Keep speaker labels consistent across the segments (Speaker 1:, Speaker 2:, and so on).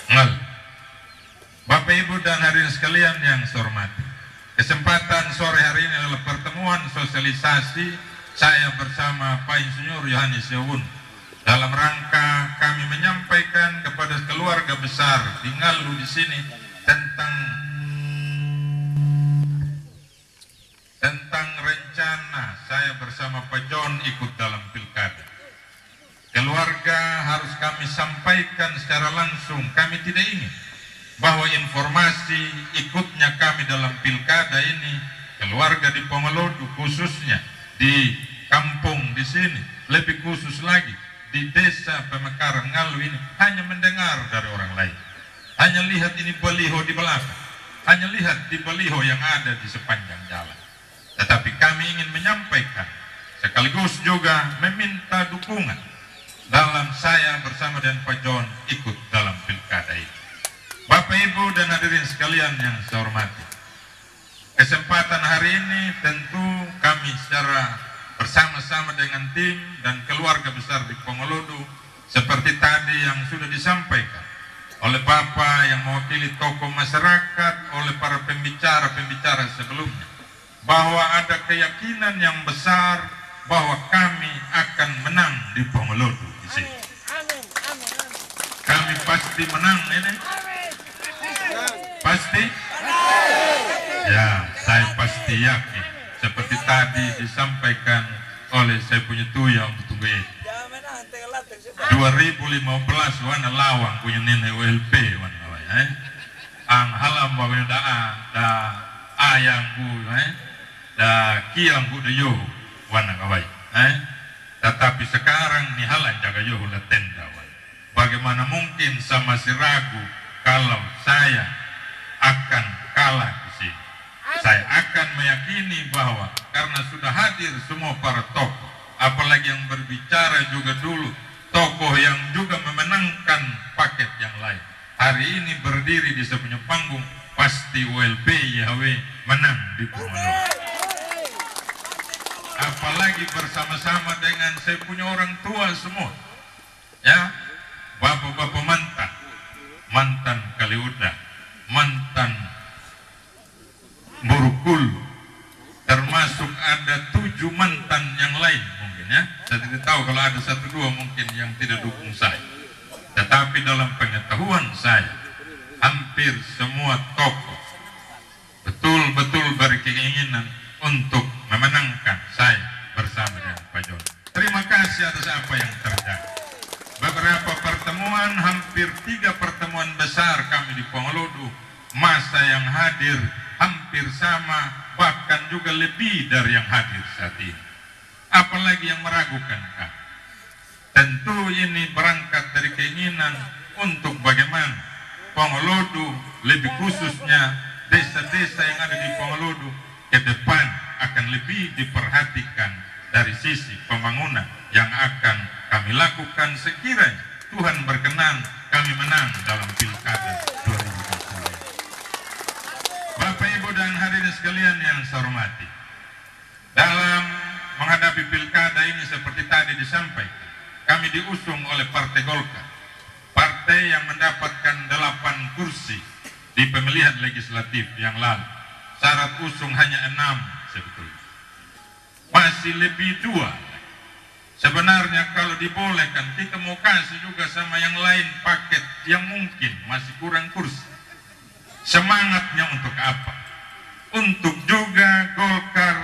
Speaker 1: Ngal. Bapak Ibu dan hadirin sekalian yang saya hormati, kesempatan sore hari ini adalah pertemuan sosialisasi saya bersama Pak Insinyur Yohanes Yowun dalam rangka kami menyampaikan kepada keluarga besar di Ngalu di sini tentang rencana saya bersama Pak John ikut dalam pilkada. Keluarga harus kami sampaikan secara langsung, kami tidak ingin bahwa informasi ikutnya kami dalam pilkada ini, keluarga di Pongolodu khususnya di kampung di sini, lebih khusus lagi di desa Pemekaran Ngalu ini, hanya mendengar dari orang lain, hanya lihat ini baliho di belakang, hanya lihat di baliho yang ada di sepanjang jalan. Tetapi kami ingin menyampaikan sekaligus juga meminta dukungan dalam saya bersama dengan Pak John ikut dalam pilkada ini. Bapak Ibu dan hadirin sekalian yang saya hormati, kesempatan hari ini tentu kami secara bersama-sama dengan tim dan keluarga besar di Pongolodu seperti tadi yang sudah disampaikan oleh Bapak yang mewakili tokoh masyarakat, oleh para pembicara-pembicara sebelumnya, bahwa ada keyakinan yang besar bahwa kami akan menang di Pongolodu di sini. Kami pasti menang ini. Pasti? Ya, saya pasti yakin. Seperti tadi disampaikan oleh saya punya tuya untuk tunggu itu. 2015 wana lawang punya nenek WLP wana ang halam bawa da ayang bu da kiang bu yo wana kawai tetapi sekarang ni halan jaga yo la tenda wana. Bagaimana mungkin sama si ragu kalau saya akan kalah di sini. Saya akan meyakini bahwa karena sudah hadir semua para tokoh, apalagi yang berbicara juga dulu, tokoh yang juga memenangkan paket yang lain. Hari ini berdiri di sepunya panggung, pasti WLP YHW menang di Pongolodu. Apalagi bersama-sama dengan saya punya orang tua semua, ya, bapak-bapak mantan Kaliuda, mantan Burukul, termasuk ada 7 mantan yang lain mungkin ya. Saya tidak tahu kalau ada 1-2 mungkin yang tidak dukung saya. Tetapi dalam pengetahuan saya, hampir semua tokoh betul-betul berkeinginan untuk memenangkan saya bersama dengan Pak John. Terima kasih atas apa yang terjadi. Beberapa pertemuan, hampir 3 pertemuan besar kami di Pongolodu, masa yang hadir hampir sama, bahkan juga lebih dari yang hadir saat ini. Apalagi yang meragukan kami. Tentu ini berangkat dari keinginan untuk bagaimana Pongolodu, lebih khususnya desa-desa yang ada di Pongolodu ke depan akan lebih diperhatikan dari sisi pembangunan yang akan kami lakukan sekiranya Tuhan berkenan kami menang dalam pilkada 2020. Bapak Ibu dan hadirin sekalian yang saya hormati, dalam menghadapi pilkada ini seperti tadi disampaikan, kami diusung oleh Partai Golkar, partai yang mendapatkan 8 kursi di pemilihan legislatif yang lalu. Syarat usung hanya 6 sebetulnya. Masih lebih 2. Sebenarnya kalau dibolehkan kita mau kasih juga sama yang lain paket yang mungkin masih kurang kursi. Semangatnya untuk apa? Untuk juga Golkar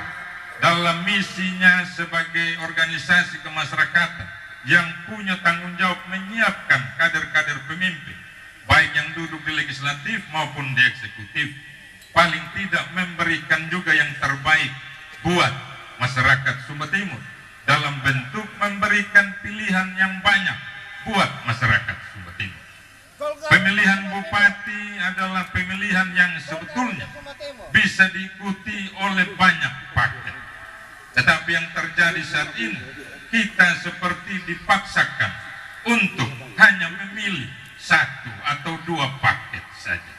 Speaker 1: dalam misinya sebagai organisasi kemasyarakatan yang punya tanggung jawab menyiapkan kader-kader pemimpin, baik yang duduk di legislatif maupun di eksekutif, paling tidak memberikan juga yang terbaik buat masyarakat Sumba Timur dalam bentuk memberikan pilihan yang banyak buat masyarakat Sumba Timur. Pemilihan bupati adalah pemilihan yang sebetulnya bisa diikuti oleh banyak paket. Tetapi yang terjadi saat ini, kita seperti dipaksakan untuk hanya memilih 1 atau 2 paket saja.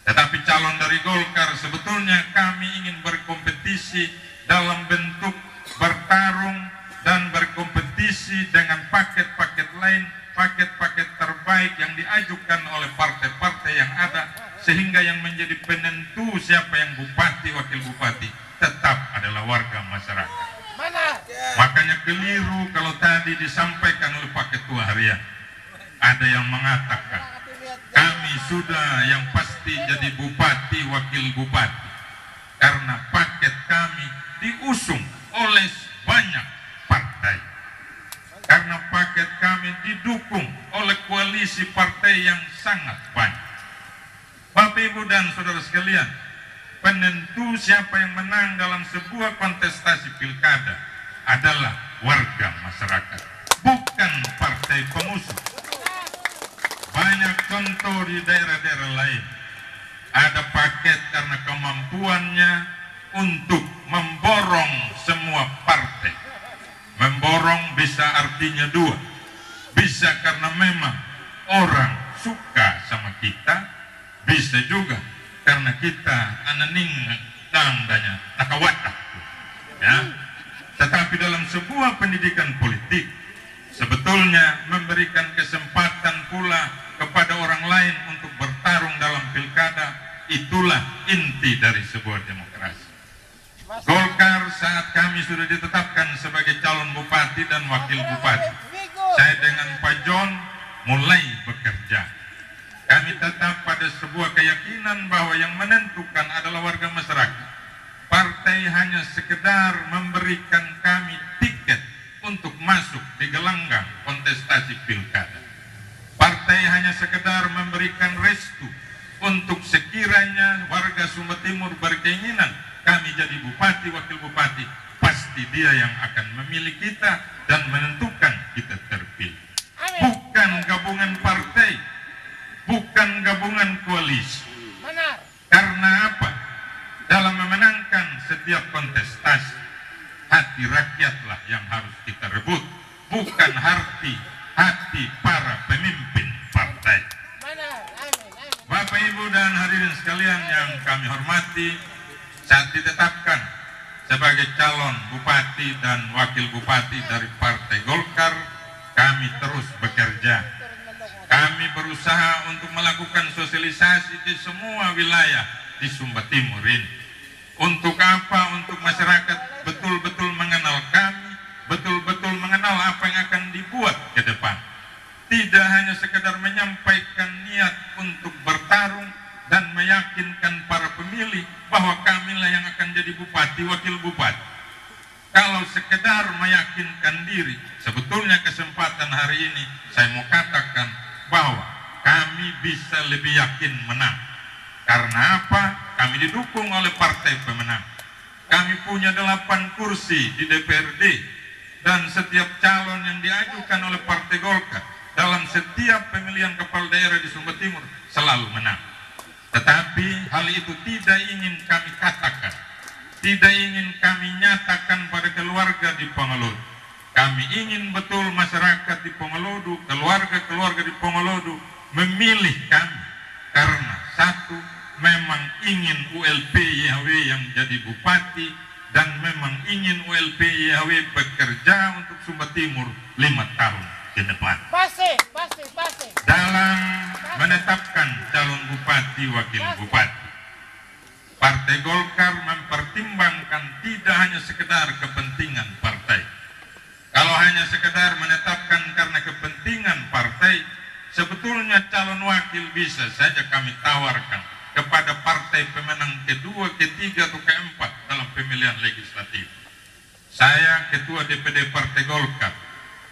Speaker 1: Tetapi calon dari Golkar sebetulnya kami ingin berkompetisi dalam bentuk bertarung dan berkompetisi dengan paket-paket lain paket-paket terbaik yang diajukan oleh partai-partai yang ada, sehingga yang menjadi penentu siapa yang bupati, wakil bupati tetap adalah warga masyarakat. Makanya keliru kalau tadi disampaikan oleh Pak Ketua Harian. Ada yang mengatakan kami sudah yang pasti jadi bupati, wakil bupati, karena paket kami diusung oleh banyak partai, karena paket kami didukung oleh koalisi partai yang sangat banyak. Bapak, Ibu, dan saudara sekalian, penentu siapa yang menang dalam sebuah kontestasi pilkada adalah warga masyarakat, bukan partai pengusung. Banyak contoh di daerah-daerah lain, ada paket karena kemampuannya untuk memborong semua partai. Memborong bisa artinya dua, bisa karena memang orang suka sama kita, bisa juga karena kita ananing tandanya nakawatak, ya. Tetapi dalam sebuah pendidikan politik, sebetulnya memberikan kesempatan pula kepada orang lain untuk bertarung dalam pilkada, itulah inti dari sebuah demokrasi. Golkar saat kami sudah ditetapkan sebagai calon bupati dan wakil bupati, saya dengan Pak John mulai bekerja. Kami tetap pada sebuah keyakinan bahwa yang menentukan adalah warga masyarakat. Partai hanya sekedar memberikan kami tiket untuk masuk di gelanggang kontestasi pilkada. Partai hanya sekedar memberikan restu untuk sekiranya warga Sumba Timur berkeinginan kami jadi bupati, wakil bupati, pasti dia yang akan memilih kita dan menentukan kita terpilih. Bukan gabungan partai, bukan gabungan koalisi. Karena apa? Dalam memenangkan setiap kontestasi, hati rakyatlah yang harus kita rebut, bukan hati para pemimpin partai. Bapak, Ibu, dan hadirin sekalian yang kami hormati, saat ditetapkan sebagai calon bupati dan wakil bupati dari Partai Golkar, kami terus bekerja. Kami berusaha untuk melakukan sosialisasi di semua wilayah di Sumba Timur ini. Untuk apa? Untuk masyarakat betul-betul mengenal kami, betul-betul mengenal apa yang akan dibuat ke depan. Tidak hanya sekedar menyampaikan niat untuk bertarung dan meyakinkan para pemilih bahwa kamilah yang akan jadi bupati, wakil bupati. Kalau sekedar meyakinkan diri, sebetulnya kesempatan hari ini saya mau katakan bahwa kami bisa lebih yakin menang. Karena apa? Kami didukung oleh partai pemenang. Kami punya 8 kursi di DPRD, dan setiap calon yang diajukan oleh Partai Golkar dalam setiap pemilihan kepala daerah di Sumba Timur selalu menang. Tetapi hal itu tidak ingin kami katakan, tidak ingin kami nyatakan pada keluarga di Ponorogo. Kami ingin betul masyarakat di Ponorogo, keluarga-keluarga di Ponorogo memilih kami karena satu, memang ingin ULP YHW yang jadi bupati, dan memang ingin ULP YHW bekerja untuk Sumba Timur 5 tahun ke depan. Dalam menetapkan calon bupati, wakil bupati, Partai Golkar mempertimbangkan tidak hanya sekedar kepentingan partai. Kalau hanya sekedar menetapkan karena kepentingan partai, sebetulnya calon wakil bisa saja kami tawarkan kepada partai pemenang kedua, ketiga, atau keempat dalam pemilihan legislatif. Saya ketua DPD Partai Golkar,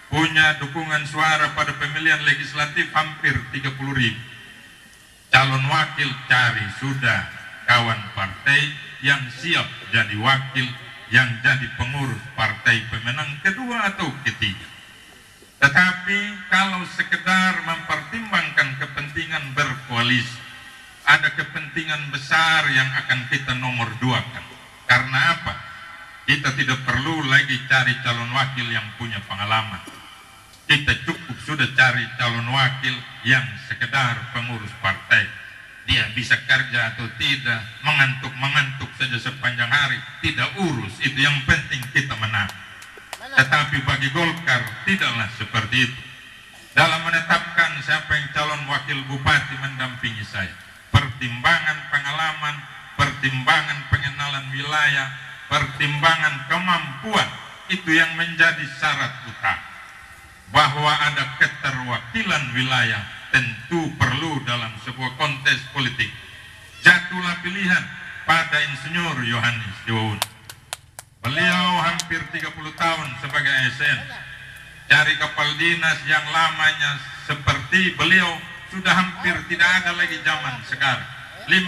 Speaker 1: punya dukungan suara pada pemilihan legislatif hampir 30.000. Calon wakil cari sudah kawan partai yang siap jadi wakil, yang jadi pengurus partai pemenang kedua atau ketiga. Tetapi kalau sekedar mempertimbangkan kepentingan berkoalisi, ada kepentingan besar yang akan kita nomor duakan. Karena apa? Kita tidak perlu lagi cari calon wakil yang punya pengalaman. Kita cukup sudah cari calon wakil yang sekedar pengurus partai. Dia bisa kerja atau tidak, mengantuk saja sepanjang hari, tidak urus, itu yang penting kita menang. Tetapi bagi Golkar tidaklah seperti itu. dalam menetapkan siapa yang calon wakil bupati mendampingi saya. Pertimbangan pengalaman, pertimbangan pengenalan wilayah, pertimbangan kemampuan, itu yang menjadi syarat utama. Bahwa ada keterwakilan wilayah tentu perlu dalam sebuah kontes politik. Jatuhlah pilihan pada Insinyur Yohanes Dewa Uno. Beliau hampir 30 tahun sebagai ASN. Cari kepala dinas yang lamanya seperti beliau sudah hampir tidak ada lagi zaman sekarang. 15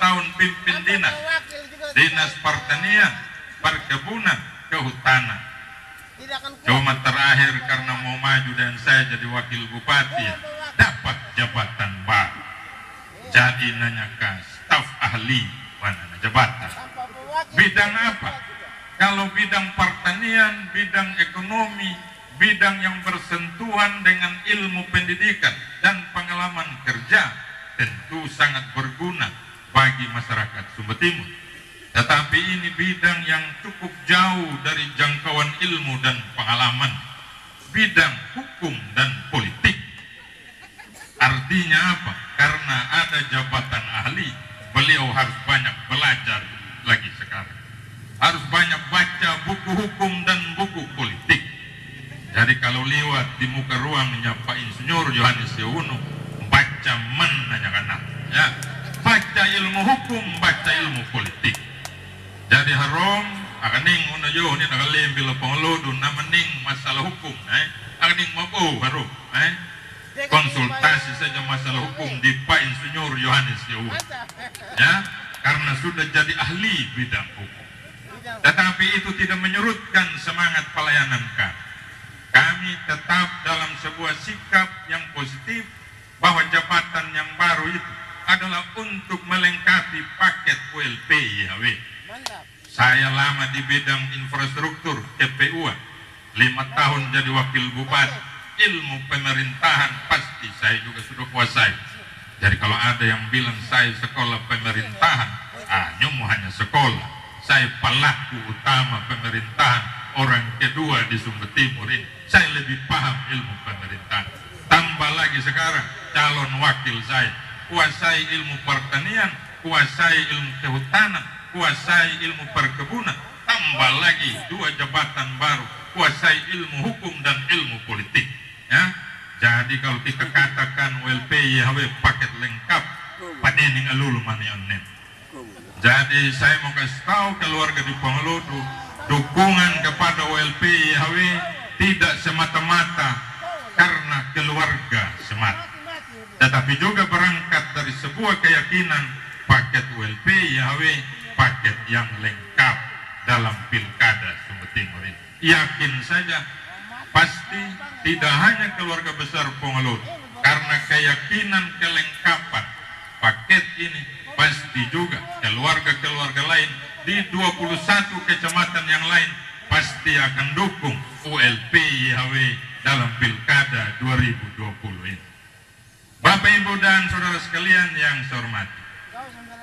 Speaker 1: tahun pimpin dinas, dinas pertanian, perkebunan, kehutanan. Cuma terakhir karena mau maju dan saya jadi wakil bupati, dapat jabatan baru. Jadi nanya ke staf ahli, mana jabatan? Bidang apa? Kalau bidang pertanian, bidang ekonomi, bidang yang bersentuhan dengan ilmu pendidikan dan pengalaman kerja, tentu sangat berguna bagi masyarakat Sumba Timur. Tetapi ini bidang yang cukup jauh dari jangkauan ilmu dan pengalaman. Bidang hukum dan politik. Artinya apa? Karena ada jabatan ahli, beliau harus banyak belajar lagi sekarang. Harus banyak baca buku hukum dan buku politik. Jadi kalau lewat di muka ruangnya Pak Insinyur Yohanes Dewa Uno, baca menanyakan ya, baca ilmu hukum, baca ilmu politik. Jadi harom akaning una yo ni nagalim bila panglodo na maning masalah hukum akaning mapo harom konsultasi saja masalah hukum di Pak Insinyur Yohanes Dewa Uno ya, karena sudah jadi ahli bidang hukum. Tetapi itu tidak menyurutkan semangat pelayanan kami. Kami tetap dalam sebuah sikap yang positif bahwa jabatan yang baru itu adalah untuk melengkapi paket ULP IHW. Saya lama di bidang infrastruktur KPU, 5 tahun jadi wakil bupati. Ilmu pemerintahan pasti saya juga sudah kuasai. Jadi kalau ada yang bilang saya sekolah pemerintahan, nyomo hanya sekolah. Saya pelaku utama pemerintahan, orang kedua di Sumba Timur ini. Saya lebih paham ilmu pemerintahan. Tambah lagi sekarang calon wakil saya kuasai ilmu pertanian, kuasai ilmu kehutanan, kuasai ilmu perkebunan. Tambah lagi 2 jabatan baru, kuasai ilmu hukum dan ilmu politik. Ya, jadi kalau kita katakan ULP YHW paket lengkap, padening alulu mani onnen. Jadi saya mau kasih tahu keluarga di Panglodo, dukungan kepada ULP YHW tidak semata-mata karena keluarga semata, tetapi juga berangkat dari sebuah keyakinan paket ULP YHW paket yang lengkap dalam pilkada Sumba Timur ini. Yakin saja pasti tidak hanya keluarga besar Panglodo, karena keyakinan kelengkapan paket ini pasti juga keluarga-keluarga lain di 21 kecamatan yang lain pasti akan dukung ULP YHW dalam pilkada 2020 ini. Bapak, Ibu, dan saudara sekalian yang saya hormati,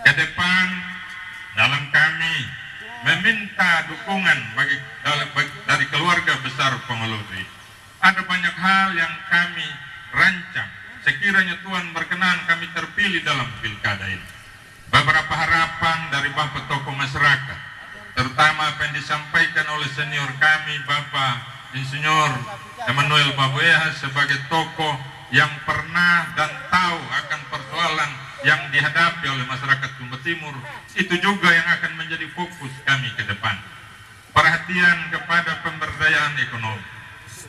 Speaker 1: ke depan dalam kami meminta dukungan dari keluarga besar Panglodo ini. Ada banyak hal yang kami rancang. Sekiranya Tuhan berkenan kami terpilih dalam pilkada ini. Beberapa harapan dari Bapak tokoh masyarakat, terutama apa yang disampaikan oleh senior kami Bapak Insinyur Emmanuel Babueha sebagai tokoh yang pernah dan tahu akan persoalan yang dihadapi oleh masyarakat Sumba Timur, itu juga yang akan menjadi fokus kami ke depan. Perhatian kepada pemberdayaan ekonomi.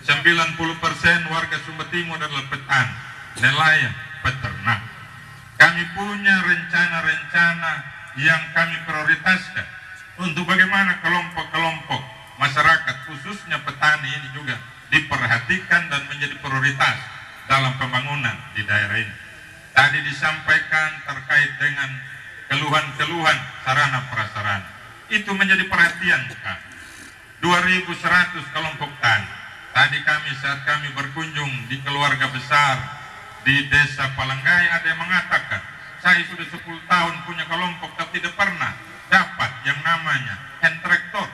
Speaker 1: 90% warga Sumba Timur adalah petani, nelayan, peternak. Kami punya rencana-rencana yang kami prioritaskan untuk bagaimana kelompok-kelompok masyarakat khususnya petani ini juga diperhatikan dan menjadi prioritas dalam pembangunan di daerah ini. Tadi disampaikan terkait dengan keluhan-keluhan sarana prasarana. Itu menjadi perhatian kami. 2.100 kelompok tani. Tadi saat kami berkunjung di keluarga besar di desa Palanggai, ada yang mengatakan, saya sudah 10 tahun punya kelompok tapi tidak pernah dapat yang namanya hand tractor.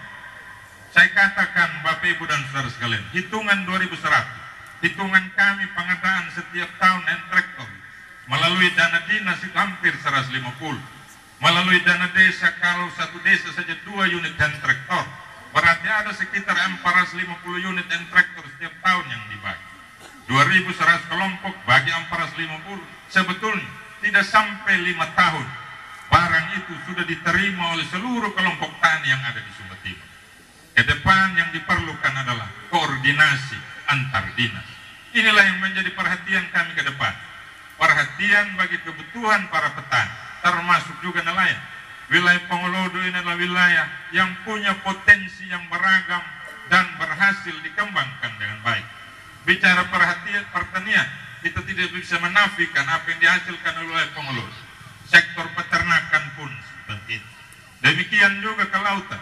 Speaker 1: Saya katakan Bapak, Ibu, dan saudara sekalian, hitungan 2.100 hitungan kami pengadaan setiap tahun traktor melalui dana dinas itu hampir 150, melalui dana desa kalau satu desa saja 2 unit hand traktor, berarti ada sekitar 450 unit hand traktor setiap tahun yang dibagi. 2.100 kelompok bagi 450, sebetulnya tidak sampai 5 tahun barang itu sudah diterima oleh seluruh kelompok tani yang ada di Sumba Timur. Ke depan yang diperlukan adalah koordinasi antar dinas. Inilah yang menjadi perhatian kami ke depan. Perhatian bagi kebutuhan para petani, termasuk juga nelayan. Wilayah Pongolodo ini adalah wilayah yang punya potensi yang beragam dan berhasil dikembangkan dengan baik. Bicara perhatian pertanian, kita tidak bisa menafikan apa yang dihasilkan oleh wilayah Pongolodo. Sektor peternakan pun seperti itu. Demikian juga kelautan.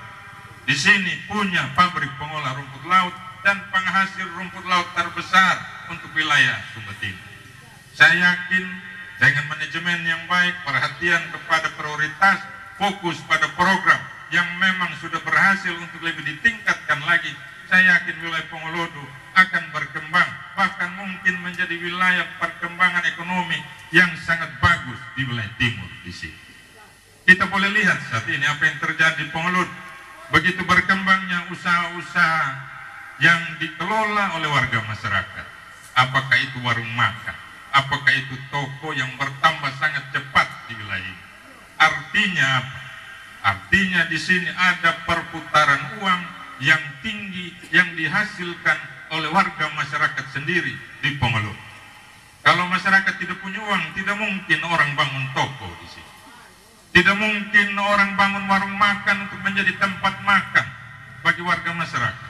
Speaker 1: Di sini punya pabrik pengolah rumput laut dan penghasil rumput laut terbesar untuk wilayah Sumba Timur. Saya yakin dengan manajemen yang baik, perhatian kepada prioritas, fokus pada program yang memang sudah berhasil untuk lebih ditingkatkan lagi, saya yakin wilayah Pongolodo akan berkembang, bahkan mungkin menjadi wilayah perkembangan ekonomi yang sangat bagus di wilayah timur di sini. Kita boleh lihat saat ini apa yang terjadi di Pongolodo. Begitu berkembangnya usaha-usaha yang dikelola oleh warga masyarakat. Apakah itu warung makan, apakah itu toko yang bertambah sangat cepat di wilayah ini. Artinya apa? Artinya di sini ada perputaran uang yang tinggi yang dihasilkan oleh warga masyarakat sendiri di Pongolodo. Kalau masyarakat tidak punya uang, tidak mungkin orang bangun toko di sini. Tidak mungkin orang bangun warung makan untuk menjadi tempat makan bagi warga masyarakat.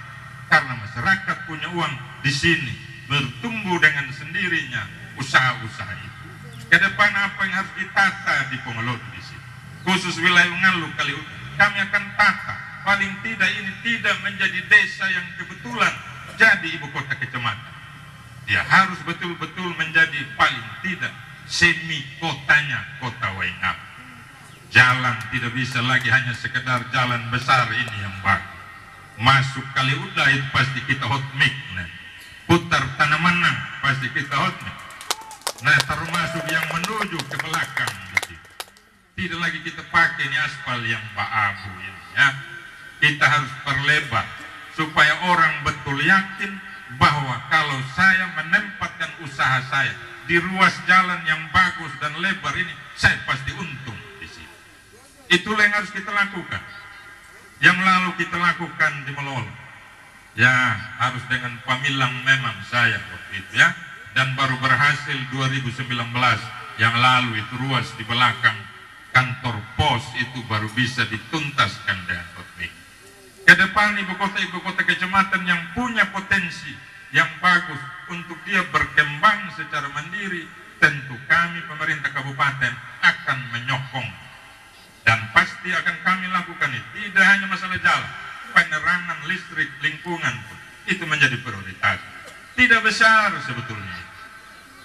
Speaker 1: Karena masyarakat punya uang di sini, bertumbuh dengan sendirinya usaha-usaha itu. Ke depan apa yang harus ditata di Pongolodo di sini? Khusus wilayah Ngalu Kaliut, kami akan tata. Paling tidak ini tidak menjadi desa yang kebetulan jadi ibu kota kecamatan. Dia harus betul-betul menjadi paling tidak semi kotanya kota Waingapu. Jalan tidak bisa lagi hanya sekedar jalan besar ini yang bagus. Masuk Kaliuda itu pasti kita hot mix. Nah, putar Tanaman pasti kita hot mix. Nah, termasuk yang menuju ke belakang gitu. Tidak lagi kita pakai ini aspal yang baabu ini ya. Kita harus perlebar supaya orang betul yakin bahwa kalau saya menempatkan usaha saya di ruas jalan yang bagus dan lebar ini, saya pasti untung. Itulah yang harus kita lakukan. Yang lalu kita lakukan di Melolo. Ya, harus dengan pamilang memang saya waktu itu ya. Dan baru berhasil 2019 yang lalu itu ruas di belakang kantor pos itu baru bisa dituntaskan dengan teknik. Ke depan ibu kota kecamatan yang punya potensi yang bagus untuk dia berkembang secara mandiri, tentu kami pemerintah kabupaten akan menyokong. Dan pasti akan kami lakukan itu. Tidak hanya masalah jalan, penerangan listrik, lingkungan pun. Itu menjadi prioritas. Tidak besar sebetulnya.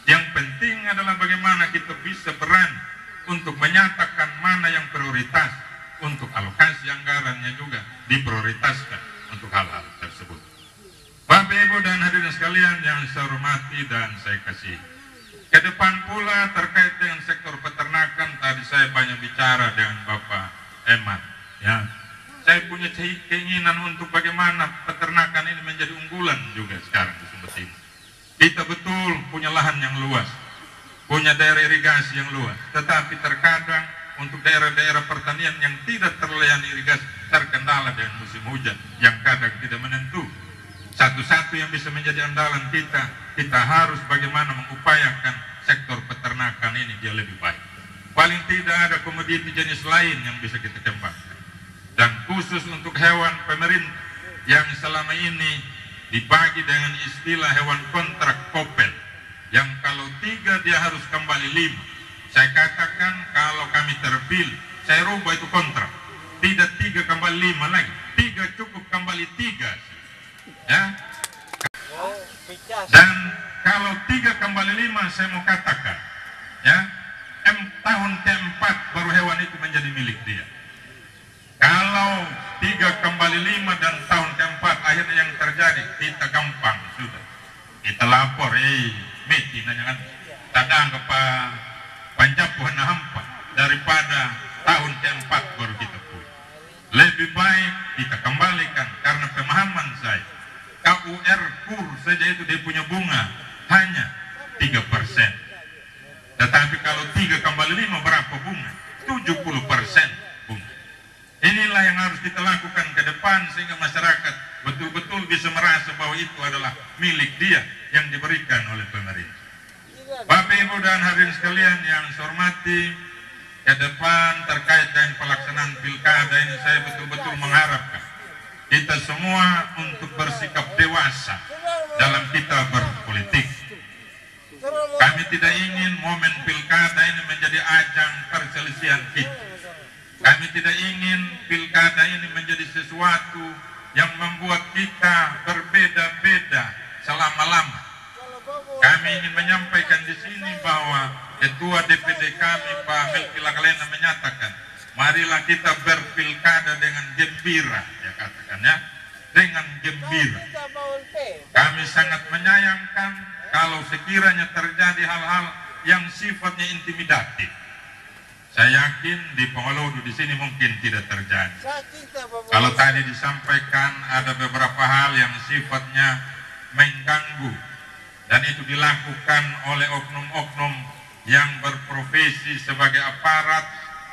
Speaker 1: Yang penting adalah bagaimana kita bisa berani untuk menyatakan mana yang prioritas. Untuk alokasi anggarannya juga diprioritaskan untuk hal-hal tersebut. Bapak, Ibu, dan hadirin sekalian yang saya hormati dan saya kasihi. Ke depan pula terkait dengan sektor peternakan, tadi saya banyak bicara dengan Bapak Eman. Ya, saya punya keinginan untuk bagaimana peternakan ini menjadi unggulan juga sekarang di Sumba Timur. Kita betul punya lahan yang luas, punya daerah irigasi yang luas, tetapi terkadang untuk daerah-daerah pertanian yang tidak terlayani irigasi terkendala dengan musim hujan yang kadang tidak menentu. Satu-satu yang bisa menjadi andalan kita harus bagaimana mengupayakan sektor peternakan ini dia lebih baik. Paling tidak ada komoditi jenis lain yang bisa kita kembangkan. Dan khusus untuk hewan pemerintah yang selama ini dibagi dengan istilah hewan kontrak kopel, yang kalau 3 dia harus kembali 5. Saya katakan kalau kami terpilih, saya rubah itu kontrak. Tidak 3 kembali 5 lagi, 3 cukup kembali 3. Ya. Dan kalau 3 kembali 5 saya mau katakan ya, tahun keempat baru hewan itu menjadi milik dia. Kalau 3 kembali 5 dan tahun keempat akhirnya yang terjadi kita gampang sudah kita lapor, meti nanya kan, tadang ke panjapuhan hampa daripada tahun keempat baru kita pulih. Lebih baik kita kembalikan karena pemahaman saya KUR KUR saja itu dia punya bunga hanya 3%. Tetapi kalau 3 kambali 5 berapa bunga? 70% bunga. Inilah yang harus kita lakukan ke depan sehingga masyarakat betul-betul bisa merasa bahwa itu adalah milik dia yang diberikan oleh pemerintah. Bapak Ibu dan hadirin sekalian yang saya hormati, ke depan terkait dengan pelaksanaan pilkada ini saya betul-betul mengharapkan kita semua untuk bersikap dewasa dalam kita berpolitik. Kami tidak ingin momen pilkada ini menjadi ajang perselisihan kita. Kami tidak ingin pilkada ini menjadi sesuatu yang membuat kita berbeda-beda selama-lama. Kami ingin menyampaikan di sini bahwa Ketua DPD kami Pak Melki Lakalena menyatakan, marilah kita berpilkada dengan gembira, ya katakannya, dengan gembira. Kami sangat menyayangkan kalau sekiranya terjadi hal-hal yang sifatnya intimidatif. Saya yakin di Pongolodo di sini mungkin tidak terjadi. Kalau tadi disampaikan ada beberapa hal yang sifatnya mengganggu dan itu dilakukan oleh oknum-oknum yang berprofesi sebagai aparat,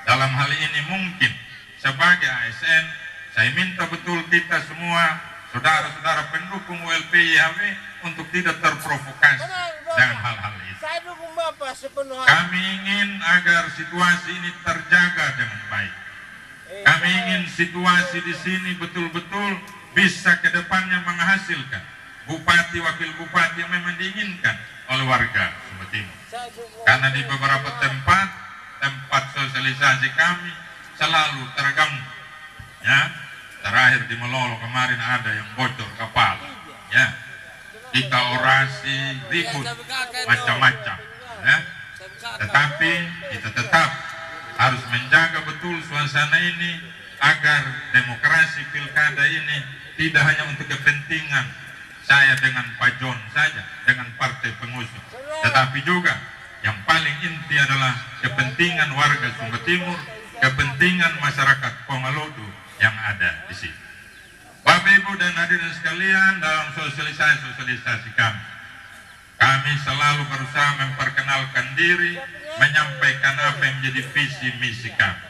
Speaker 1: dalam hal ini mungkin sebagai ASN, saya minta betul kita semua, saudara-saudara pendukung ULP YHW untuk tidak terprovokasi dengan hal-hal itu. Kami ingin agar situasi ini terjaga dengan baik. Kami ingin situasi di sini betul-betul bisa ke depannya menghasilkan bupati, wakil bupati yang memang diinginkan oleh warga Sumba Timur. Karena di beberapa tempat sosialisasi kami selalu terganggu. Ya, terakhir di Melolo kemarin ada yang bocor kepala. Ya, kita orasi ribut macam-macam. Ya, tetapi kita tetap harus menjaga betul suasana ini agar demokrasi pilkada ini tidak hanya untuk kepentingan saya dengan Pak John saja, dengan partai pengusung, tetapi juga yang paling inti adalah kepentingan warga Sumba Timur, kepentingan masyarakat Pongolodo yang ada di sini. Bapak Ibu dan hadirin sekalian, dalam sosialisasi kami selalu berusaha memperkenalkan diri, menyampaikan apa yang menjadi visi misi kami.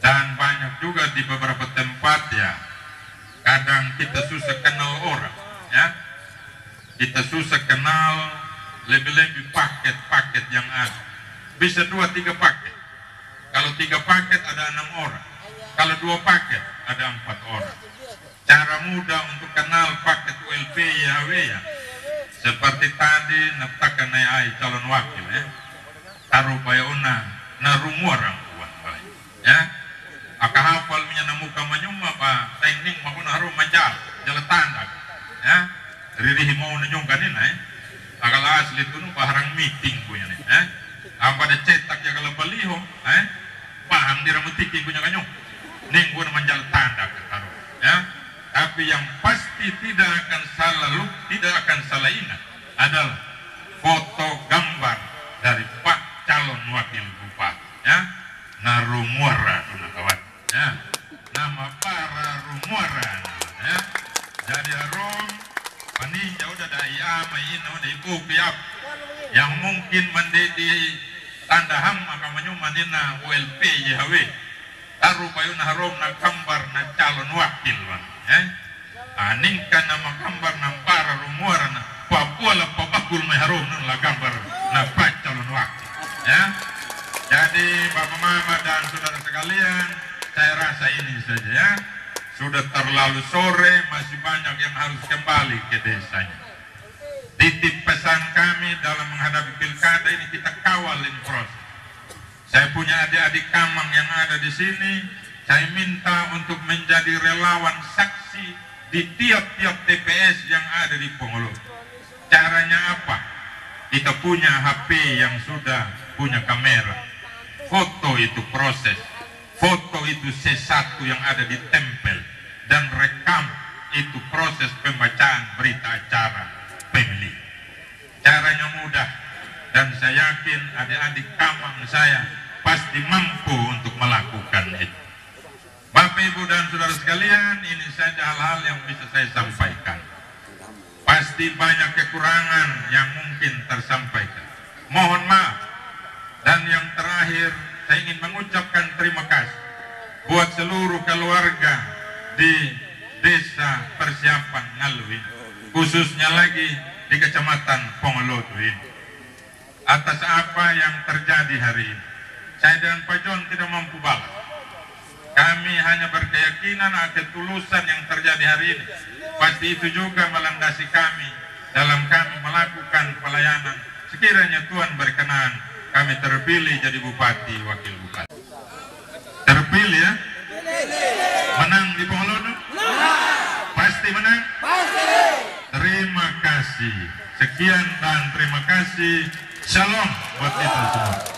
Speaker 1: Dan banyak juga di beberapa tempat ya, kadang kita susah kenal orang, ya, kita susah kenal lebih-lebih paket-paket yang ada. Bisa 2-3 paket. Kalau 3 paket ada 6 orang. Kalau 2 paket ada 4 orang. Cara mudah untuk kenal paket ULP YHW ya, seperti tadi neptakan ai calon wakil ya, taruh bayona narumuarang buat ya, aka hafal menyanamuka manyuma pa taining makuna harum manjal jala tanda ya, ririhi mau nanyong kanina ya, akala asli tunu paharang meeting punya nih ya, apa ada cetak ya kalau baliho paham diramutiki punya kanyong ning guna manjal tanda taruh ya. Tapi yang pasti tidak akan salah ingat adalah foto gambar dari Pak calon wakil bupati ya, narumuara kawan ya, nama para rumuara ya. Jadi harum paninja udah dai ama ina udah ibu piap yang mungkin mendedi tanda ham akan menyumanina ULP YHW taruh payun harum na gambar na calon wakil aningkan nama gambar na para rumuara na Papua la papakul may harum na gambar na Pak calon wakil ya. Jadi Bapak Mama dan saudara sekalian, saya rasa ini saja ya, sudah terlalu sore, masih banyak yang harus kembali ke desanya. Titip pesan kami dalam menghadapi pilkada ini, kita kawal ini proses. Saya punya adik-adik Kamang yang ada di sini, saya minta untuk menjadi relawan saksi di tiap-tiap TPS yang ada di Pongolodo. Caranya apa? Kita punya HP yang sudah punya kamera. Foto itu proses. Foto itu C1 yang ada di tempel. Dan rekam itu proses pembacaan berita acara pemilihan. Caranya mudah, dan saya yakin adik-adik Kamang saya pasti mampu untuk melakukan itu. Bapak, Ibu, dan saudara sekalian, ini saja hal-hal yang bisa saya sampaikan. Pasti banyak kekurangan yang mungkin tersampaikan. Mohon maaf. Dan yang terakhir, saya ingin mengucapkan terima kasih buat seluruh keluarga di Desa Persiapan Ngaluin, khususnya lagi di Kecamatan Pongolodo ini, atas apa yang terjadi hari ini. Saya dan Pak John tidak mampu balas. Kami hanya berkeyakinan akan ketulusan yang terjadi hari ini. Pasti itu juga melandasi kami dalam kami melakukan pelayanan. Sekiranya Tuhan berkenan, kami terpilih jadi bupati, wakil bupati. Terpilih ya? Menang di Pongolodo? Pasti menang? Pasti. Terima kasih. Sekian dan terima kasih. Shalom buat kita semua.